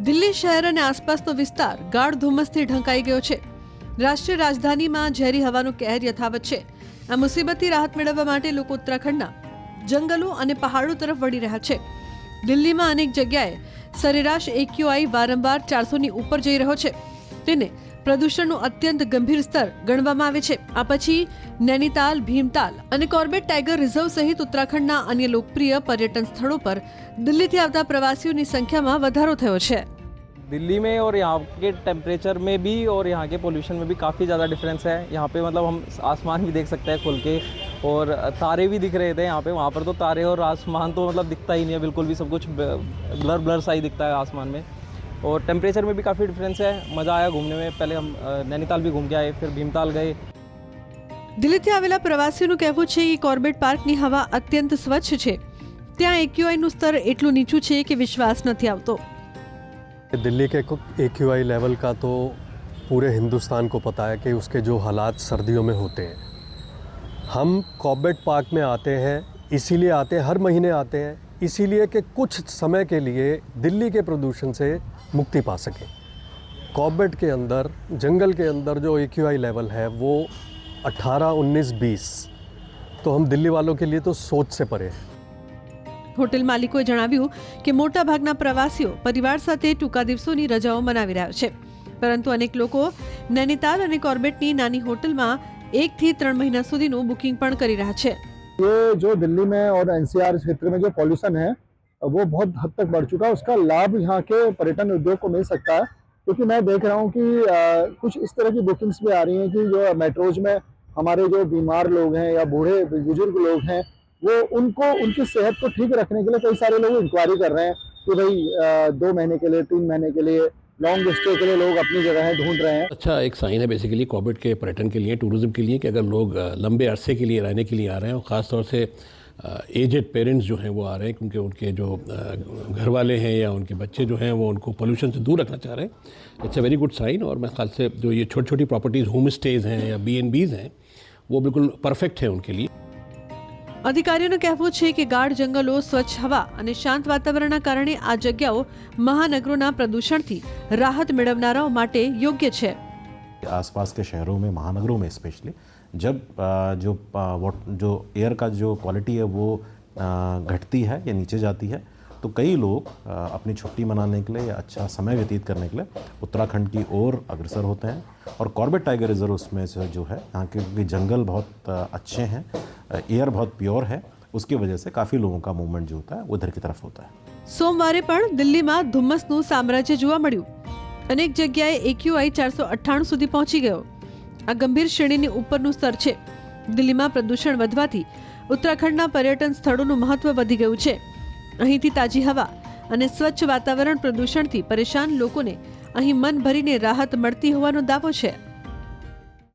દિલ્હી શહેર અને આસપાસનો વિસ્તાર ગાઢ ધુમ્મસથી ઢંકાઈ ગયો છે। રાષ્ટ્રીય રાજધાનીમાં ઝેરી હવાનો કહેર યથાવત છે। આ મુસીબતથી રાહત મેળવવા માટે લોકો ઉત્તરાખંડના જંગલો અને પહાડો તરફ વળી રહ્યા છે। દિલ્હીમાં અનેક જગ્યાએ સરેરાશ AQI વારંવાર 400ની ઉપર જઈ રહ્યો છે। તેને પ્રદૂષણનું અત્યંત ગંભીર સ્તર ગણવામાં આવે છે। આ પછી નૈનીતાલ, ભીમતાલ અને કોર્બેટ ટાઈગર રિઝર્વ સહિત ઉત્તરાખંડના અન્ય લોકપ્રિય પર્યટન સ્થળો પર દિલ્હીથી આવતા પ્રવાસીઓની સંખ્યામાં વધારો થયો છે। दिल्ली में और यहाँ के टेम्परेचर में भी और यहाँ के पोल्यूशन में भी काफ़ी ज़्यादा डिफरेंस है। यहाँ पे मतलब हम आसमान भी देख सकते हैं खुल के और तारे भी दिख रहे थे यहाँ पे। वहाँ पर तो तारे और आसमान तो मतलब दिखता ही नहीं है बिल्कुल भी, सब कुछ ब्लर ब्लर सा ही दिखता है आसमान में। और टेम्परेचर में भी काफ़ी डिफरेंस है। मज़ा आया घूमने में। पहले हम नैनीताल भी घूम के आए, फिर भीमताल गए। દિલ્હીથી આવેલા પ્રવાસીઓનું કહેવું છે કે કોર્બેટ પાર્કની હવા અત્યંત સ્વચ્છ છે। ત્યાં AQIનું સ્તર એટલું નીચું છે કે વિશ્વાસ નથી આવતો। दिल्ली के AQI लेवल का तो पूरे हिंदुस्तान को पता है कि उसके जो हालात सर्दियों में होते हैं। हम कॉर्बेट पार्क में आते हैं, इसीलिए आते हैं, हर महीने आते हैं, इसीलिए कि कुछ समय के लिए दिल्ली के प्रदूषण से मुक्ति पा सकें। कॉर्बेट के अंदर, जंगल के अंदर जो AQI लेवल है वो 18, 19, 20, तो हम दिल्ली वालों के लिए तो सोच से परे हैं। હોટેલ માલિકોએ જણાવ્યું કે મોટા ભાગના પ્રવાસીઓ પરિવાર સાથે ટૂંકા દિવસોની રજાઓ મનાવી રહ્યા છે, પરંતુ અનેક લોકો નૈનીતાલ અને કોર્બેટની નાની હોટલમાં 1 થી 3 મહિના સુધીનું બુકિંગ પણ કરી રહ્યા છે। ये जो दिल्ली में और NCR क्षेत्र में जो पॉल्यूशन है वो बहुत हद तक बढ़ चुका है। उसका लाभ यहाँ के पर्यटन उद्योग को मिल सकता है, क्योंकि मैं देख रहा हूँ कि कुछ इस तरह की बुकिंग्स भी आ रही हैं कि जो मेट्रोज में हमारे जो बीमार लोग हैं या बूढ़े बुजुर्ग लोग हैं वो उनको उनकी सेहत को ठीक रखने के लिए कई सारे लोग इंक्वायरी कर रहे हैं कि भाई 2 महीने के लिए, 3 महीने के लिए लॉन्ग स्टे के लिए लोग अपनी जगह ढूंढ रहे हैं। अच्छा एक साइन है बेसिकली कॉर्बेट के पर्यटन के लिए, टूरिज्म के लिए, कि अगर लोग लंबे अरसे के लिए रहने के लिए आ रहे हैं और ख़ास तौर से एजेड पेरेंट्स जो हैं वो आ रहे हैं, क्योंकि उनके जो घर वाले हैं या उनके बच्चे जो हैं वो उनको पोल्यूशन से दूर रखना चाह रहे हैं। It's a very good sign. और मैं ख्याल से जो ये छोटी छोटी प्रॉपर्टीज़, होम स्टेज़ हैं या B&Bs हैं, वो बिल्कुल परफेक्ट है उनके लिए। અધિકારીઓનું કહેવું છે કે ગાઢ જંગલો, સ્વચ્છ હવા અને શાંત વાતાવરણના કારણે આ જગ્યાઓ મહાનગરોના પ્રદૂષણથી રાહત મેળવનારાઓ માટે યોગ્ય છે। आसपास के शहरों में, महानगरों में स्पेशली जब जो एयर का जो क्वालिटी है वो घटती है या नीचे जाती है, तो कई लोग अपनी छुट्टी मनाने के लिए या अच्छा समय व्यतीत करने के लिए उत्तराखंड की ओर अग्रसर होते हैं। और कॉर्बेट टाइगर रिजर्व उसमें से जो है, यहाँ के जंगल बहुत अच्छे हैं, एयर बहुत प्योर है, उसकी वजह से काफ़ी लोगों का मूवमेंट जो होता है वो इधर की तरफ होता है। સોમવારે પણ દિલ્હીમાં ધુમ્મસનું સામ્રાજ્ય જોવા મળ્યું। અનેક જગ્યાએ AQI 498 સુધી પહોંચી ગયો। આ ગંભીર શ્રેણીની ઉપરનું સ્તર છે। દિલ્હીમાં પ્રદૂષણ વધવાથી ઉત્તરાખંડના પર્યટન સ્થળોનું મહત્વ વધી ગયું છે। અહીંથી તાજી હવા અને સ્વચ્છ વાતાવરણ પ્રદૂષણથી પરેશાન લોકોને અહીં મન ભરીને રાહત મળતી હોવાનો દાવો છે।